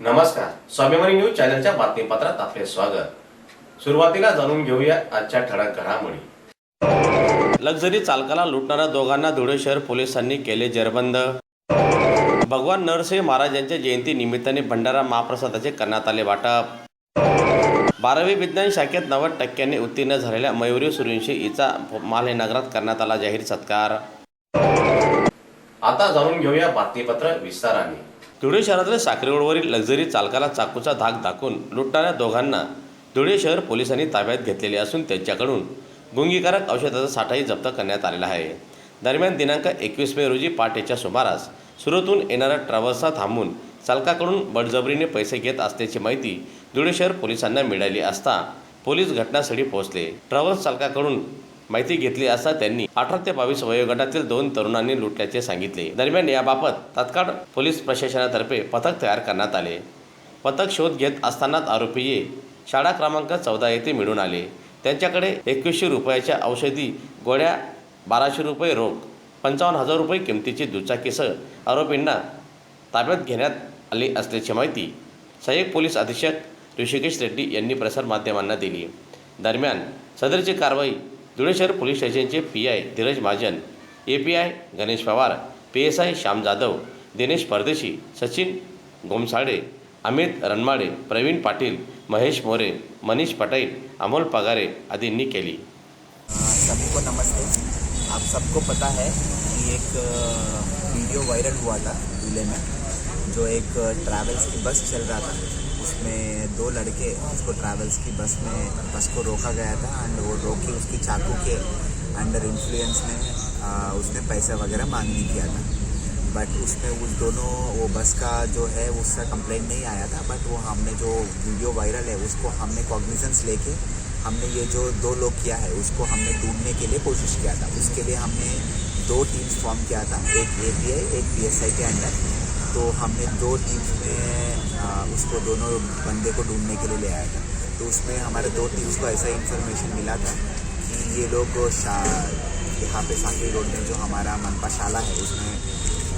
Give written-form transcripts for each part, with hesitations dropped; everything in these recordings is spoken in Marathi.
नमस्कार, स्वाभिमानी न्यूज चॅनलच्या बातमीपत्रात आपले स्वागत। सुरुवातीला जाणून घेऊया आजच्या ठळक घडामोडी। लक्झरी चालकाला लुटणाऱ्या दोघांना धुळे शहर पोलिसांनी केले जेरबंद। भगवान नरसिंह महाराजांच्या जयंती निमित्ताने भंडारा महाप्रसादाचे करण्यात आले वाटप। 12वी विज्ञान शाखेत 90% उत्तीर्ण झालेल्या मयुरी सूर्यवंशी हिचा मालनगरात करण्यात आला जाहीर सत्कार। आता जाणून घेऊया बातमीपत्र विस्ताराने। धुळे शहरातील साक्री रोडवरील लक्झरी चालकाला चाकूचा धाक दाखवून लुटणाऱ्या दोघांना धुळे शहर पोलिसांनी ताब्यात घेतलेले असून त्यांच्याकडून गुंगीकारक औषधाचा साठाही जप्त करण्यात आलेला आहे। दरम्यान दिनांक 21 मे रोजी पहाटेच्या सुमारास सुरतहून येणाऱ्या ट्रॅव्हल्सला थांबून चालकाकडून बळजबरीने पैसे घेत असल्याची माहिती धुळे शहर पोलिसांना मिळाली असता पोलीस घटनास्थळी पोहोचले। ट्रॅव्हल्स चालकाकडून माहिती घेतली असता त्यांनी 18 ते 22 वयोगटातील 2 तरुणांनी लुटल्याचे सांगितले। दरम्यान याबाबत तात्काळ पोलीस प्रशासनातर्फे पथक तयार करण्यात आले। पथक शोध घेत असतानाच आरोपी शाळा क्रमांक 14 येथे मिळून आले। त्यांच्याकडे 2100 रुपयाच्या औषधी गोळ्या, 1200 रुपये रोख, 55,000 रुपये किमतीची दुचाकीसह आरोपींना ताब्यात घेण्यात आले असल्याची माहिती सहाय्यक पोलीस अधीक्षक ऋषिकेश रेड्डी यांनी प्रसारमाध्यमांना दिली। दरम्यान सदरची कारवाई धुळे शहर पोलीस स्टेशनचे PI Dheeraj Mahajan, API Ganesh Pawar, PSI Shyam Jadhav, Dinesh परदेशी, सचिन गोमसाळे, अमित रनमाळे, प्रवीण पाटील, महेश मोरे, मनीष पटेल, अमोल पगारे आदींनी केली। सभी को नमस्ते। आप सबको पता है कि एक वीडियो वायरल हुआ था जिले में, जो एक ट्रैवल्स की बस चल रहा था, उसमें 2 लड़के उसको ट्रैवल्स की बस को रोका गया था एंड वो रोक के उसकी चाकू के अंडर इन्फ्लुएंस में उसने पैसे वगैरह मांगने किया था। बट उसमें उस दोनों वो बस का जो है उसका कंप्लेंट नहीं आया था, बट वो हमने जो वीडियो वायरल है उसको हमने कॉग्निजेंस लेके हमने ये जो 2 लोग किया है उसको हमने ढूंढने के लिए कोशिश किया था। उसके लिए हमने 2 टीम्स फॉर्म किया था, एक API एक PSI के अंडर। तो हमने 2 टीम्स में उसको दोनों बंदे को ढूंढने के लिए ले आया था। तो उसमें हमारे 2 टीम्स को ऐसा इन्फॉर्मेशन मिला था कि ये लोग यहाँ पे साकरी रोड में जो हमारा मनपा शाला है उसमें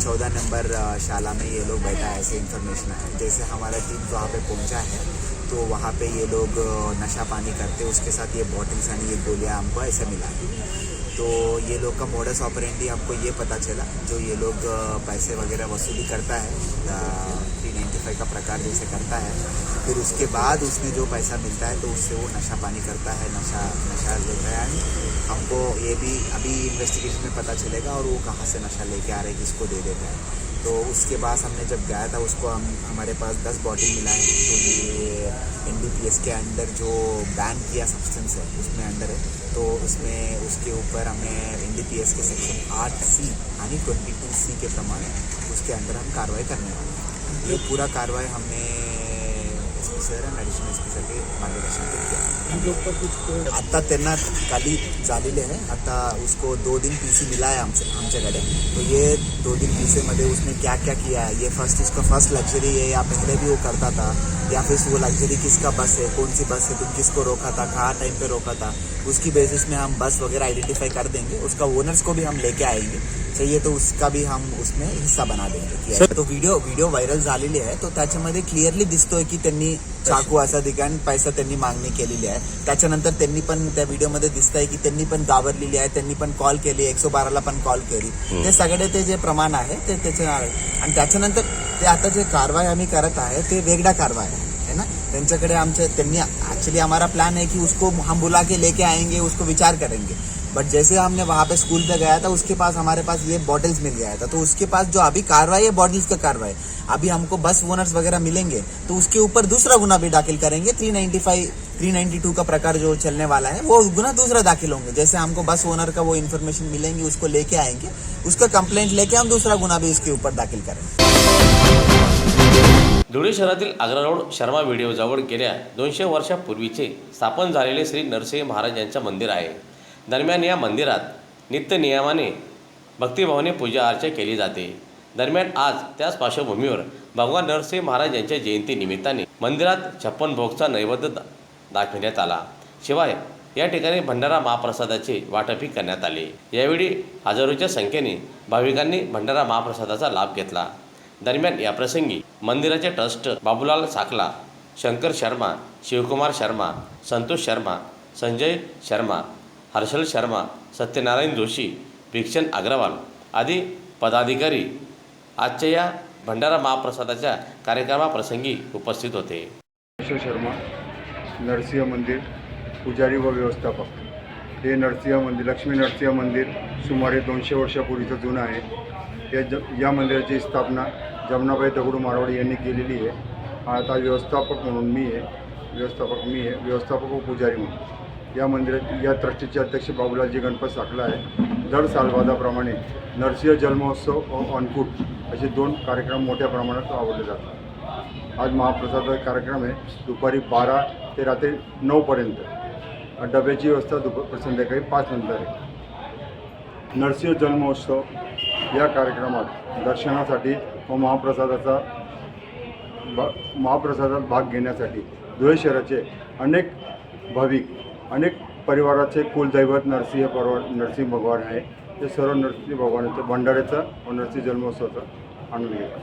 14 नंबर शाला में ये लोग बैठा है, ऐसे इन्फॉर्मेशन है। जैसे हमारा टीम वहाँ पे पहुँचा है तो वहाँ पे ये लोग नशा पानी करते, उसके साथ ये बॉटल्स यानी ये गोलियाँ हमको ऐसे मिला। तो ये लोग का मोडस ऑपरेंडी हमको ये पता चला, जो ये लोग पैसे वगैरह वसूली करता है 395 का प्रकार जैसे करता है, फिर उसके बाद उसमें जो पैसा मिलता है तो उससे वो नशा पानी करता है, नशा लेता है। हमको ये भी अभी इन्वेस्टिगेशन में पता चलेगा और वो कहाँ से नशा लेके आ रहे, किसको दे देता है। तो उसके बाद हमने जब गया था उसको हमारे पास 10 बॉटल मिला है। तो ये NDPS के अंडर जो बैन किया सब्सटेंस है उसमें अंडर है, तो उसमें उसके ऊपर हमें NDPS के सेक्शन 8C यानी 22C के प्रमाण उसके अंदर हम कार्रवाई करने वाले हैं। ये पूरा कार्रवाई हमने SP सर आणि ॲडिशनल SP सर के मार्गदर्शन किया। आता त्यांना खाली झालेले आहे, आता उसको 2 दिन PC मिला है आमच्याकडे। तो ये 2 दिन PC मध्ये उसने क्या क्या किया है, ये उसका फर्स्ट लग्जरी है या पहले भी वो करता था, या फिर वो लग्जरी किसका बस है, कौन सी बस है, तुम किसको रोका था, कहाँ टाइम पे रोका था, उसकी बेसिस में हम बस वगैरह आइडेंटिफाई कर देंगे। उसका ओनर्स को भी हम लेके आएंगे, चाहिए तो उसका भी हम उसमें हिस्सा बना देंगे। तो वीडियो व्हायरल झालेली आहे, तो त्याच्यामध्ये क्लिअरली दिसतोय की त्यांनी चाकू असा दिकान पैसा त्यांनी मागणी केलेली आहे। त्याच्यानंतर त्यांनी पण त्या व्हिडिओमध्ये दिसतंय की त्यांनी पण घाबरलेली आहे, त्यांनी पण कॉल केली, 112ला पण कॉल केली। ते सगळे ते जे प्रमाण आहे ते त्याचे आणि त्याच्यानंतर ते आता जे कारवाई आम्ही करत आहे ते वेगळा कारवाई है ना। त्यांच्याकडे त्यांनी एक्चुअली हमारा प्लान है कि उसको हम बुला के लेके आएंगे, उसको विचार करेंगे। बट जैसे हमने वहाँ पे स्कूल पे गया था उसके पास हमारे पास ये बॉटल्स मिल गया था, तो उसके पास जो अभी कार्रवाई है बॉटल्स का कार्रवाई, अभी हमको बस ओनर्स वगैरह मिलेंगे तो उसके ऊपर दूसरा गुना भी दाखिल करेंगे। 392 का प्रकार जो चलने वाला है वो गुना दूसरा दाखिल होंगे। जैसे हमको बस ओनर का वो इन्फॉर्मेशन मिलेंगी, उसको लेके आएंगे, उसका कंप्लेंट लेके हम दूसरा गुना भी इसके ऊपर दाखिल करेंगे। धुळे शहरातील आग्रा रोड शर्मा व्हिडिओजवळ गेल्या 200 वर्षापूर्वीचे स्थापन झालेले श्री नरसिंह महाराज यांचे मंदिर आहे। दरम्यान या मंदिरात नित्य नियमाने भक्तिभावाने पूजा अर्चा केली जाते। दरम्यान आज त्याच पार्श्वभूमीवर भगवान नरसिंह महाराज यांच्या जयंती निमित्ताने मंदिरात 56 भोगचा नैवेद्य दाखविण्यात आला। शिवाय या ठिकाणी भंडारा महाप्रसादाचे वाटपही करण्यात आले। यावेळी हजारोच्या संख्येने भाविकांनी भंडारा महाप्रसादाचा लाभ घेतला। दरम्यान या प्रसंगी मंदिराचे ट्रस्ट बाबूलाल साकला, शंकर शर्मा, शिवकुमार शर्मा, संतोष शर्मा, संजय शर्मा, हर्षल शर्मा, सत्यनारायण जोशी, भिक्षण अग्रवाल आदी पदाधिकारी आजच्या या भंडारा महाप्रसादाच्या कार्यक्रमाप्रसंगी उपस्थित होते. शर्मा, नरसिंह मंदिर पुजारी व व्यवस्थापक. हे नरसिंह मंदिर, लक्ष्मी नरसिंह मंदिर सुमारे 200 वर्षापूर्वीचं जुनं आहे. या मंदिराची स्थापना जमनाबाई दगडू मारवाडी यांनी केलेली आहे. आता व्यवस्थापक मी आहे, व्यवस्थापक व पुजारी म्हणून. या मंदिरात या ट्रस्टीचे अध्यक्ष बाबूलालजी गणपत साकला आहे. दर सालबादाप्रमाणे नरसिंह जन्मोत्सव व अन्नकूट असे 2 कार्यक्रम मोठ्या प्रमाणात राबवले जातात. आज महाप्रसादाचा कार्यक्रम आहे. दुपारी 12 ते रात्री 9 पर्यंत. डब्याची व्यवस्था संध्याकाळी 5 नंतर आहे. नरसिंह जन्मोत्सव या कार्यक्रमात दर्शनासाठी व महाप्रसादात भाग घेण्यासाठी धुळे शहराचे अनेक भाविक, अनेक परिवाराचे कुलदैवत नरसिंह भगवान आहे. ते सर्व नरसिंह भगवानाच्या भंडाऱ्याचा व नरसिंह जन्मोत्सवाचा आनंद घेतात.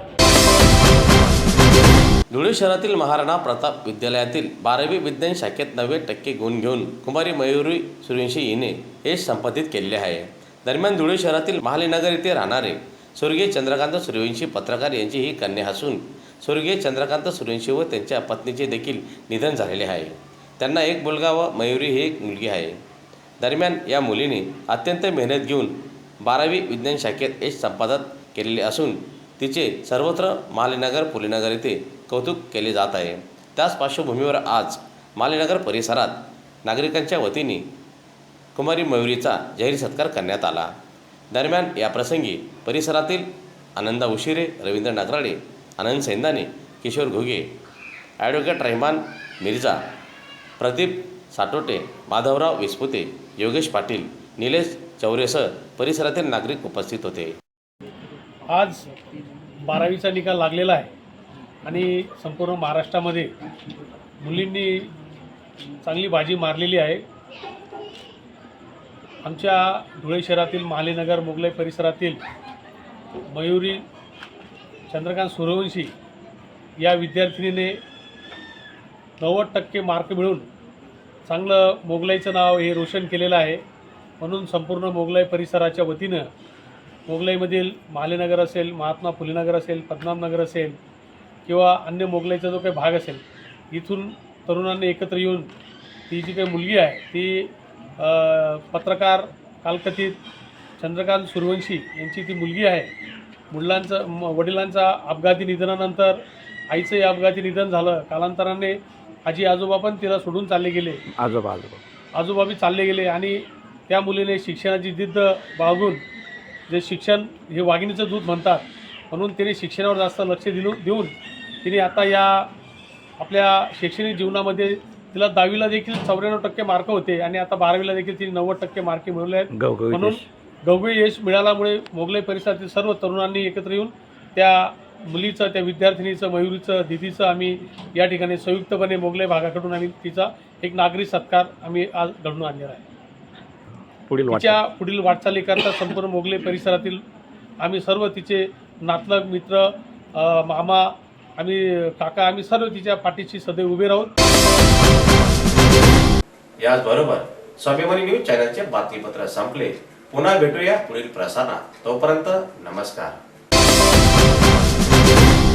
धुळे शहरातील महाराणा प्रताप विद्यालयातील 12वी विज्ञान शाखेत 90% गुण घेऊन कुमारी मयुरी सूर्यवंशी हिने यश संपादित केलेले आहे. दरम्यान धुळे शहरातील महालीनगर येथे राहणारे स्वर्गीय चंद्रकांत सूर्यवंशी पत्रकार यांची ही कन्या असून स्वर्गीय चंद्रकांत सूर्यवंशी व त्यांच्या पत्नीचे देखील निधन झालेले आहे. त्यांना एक मुलगा व मयुरी ही एक मुलगी आहे. दरम्यान या मुलीने अत्यंत मेहनत घेऊन 12वी विज्ञान शाखेत यश संपादन केलेले असून तिचे सर्वत्र महालीनगर पुलेनगर येथे कौतुक केले जात आहे. त्याच पार्श्वभूमीवर आज महालीनगर परिसरात नागरिकांच्या वतीने कुमारी मयुरीचा जाहीर सत्कार करण्यात आला. दरम्यान या प्रसंगी परिसरातील आनंदा उशिरे, रवींद्र नागराळे, आनंद सैंदाने, किशोर घुगे, ॲडव्होकेट रहमान मिर्झा, प्रदीप साटोटे, माधवराव विस्पुते, योगेश पाटील, निलेश चौरेसह परिसरातील नागरिक उपस्थित होते. आज 12वीचा निकाल लागलेला आहे आणि संपूर्ण महाराष्ट्रामध्ये मुलींनी चांगली बाजी मारलेली आहे. आमच्या धुळे शहरातील महालीनगर मोगलाई परिसरातील मयुरी चंद्रकांत सूर्यवंशी या विद्यार्थिनीने 90% मार्क मिळून चांगलं मोगलाईचं नाव हे रोशन केलेलं आहे. म्हणून संपूर्ण मोगलाई परिसराच्या वतीनं मोगलाईमधील महालीनगर असेल, महात्मा फुलेनगर असेल, पद्मनाभनगर असेल किंवा अन्य मोगलाईचा जो काही भाग असेल, इथून तरुणांनी एकत्र येऊन ती जी काही मुलगी आहे ती पत्रकार कालकथित चंद्रकांत सूर्यवंशी यांची ती मुलगी आहे. वडिलांचा अपघाती निधनानंतर आईचंही अपघाती निधन झालं. कालांतराने आजी आजोबा पण तिला सोडून चालले गेले, आजोबा बी चालले गेले आणि त्या मुलीने शिक्षणाची जिद्द बाळगून, जे शिक्षण हे वाघिणीचं दूध म्हणतात, म्हणून तिने शिक्षणावर जास्त लक्ष देऊन तिने आता या आपल्या शैक्षणिक जीवनामध्ये तिला 10वीला देखील 94% मार्क होते आणि आता 12वीला देखील तिने 90% मार्क मिळवले आहेत. म्हणून गवगवी यश मिळाल्यामुळे मोगलाई परिसरातील सर्व तरुणांनी एकत्र येऊन त्या मुलीचं, त्या विद्यार्थिनीचं, मयुरीचं, दिदीचं आम्ही या ठिकाणी संयुक्तपणे मोगलाई भागाकडून आम्ही तिचा एक नागरी सत्कार आम्ही आज घडवून आणलेला आहे. तिच्या पुढील वाटचालीकरता संपूर्ण मोगलाई परिसरातील आम्ही सर्व तिचे नातलग, मित्र, मामा, आम्ही काका, आम्ही सर्व तिच्या पाठीशी सदैव उभे राहू. याचबरोबर स्वाभिमानी न्यूज चॅनलचे बातमीपत्र संपले. पुन्हा भेटूया पुढील प्रसारात. तोपर्यंत नमस्कार.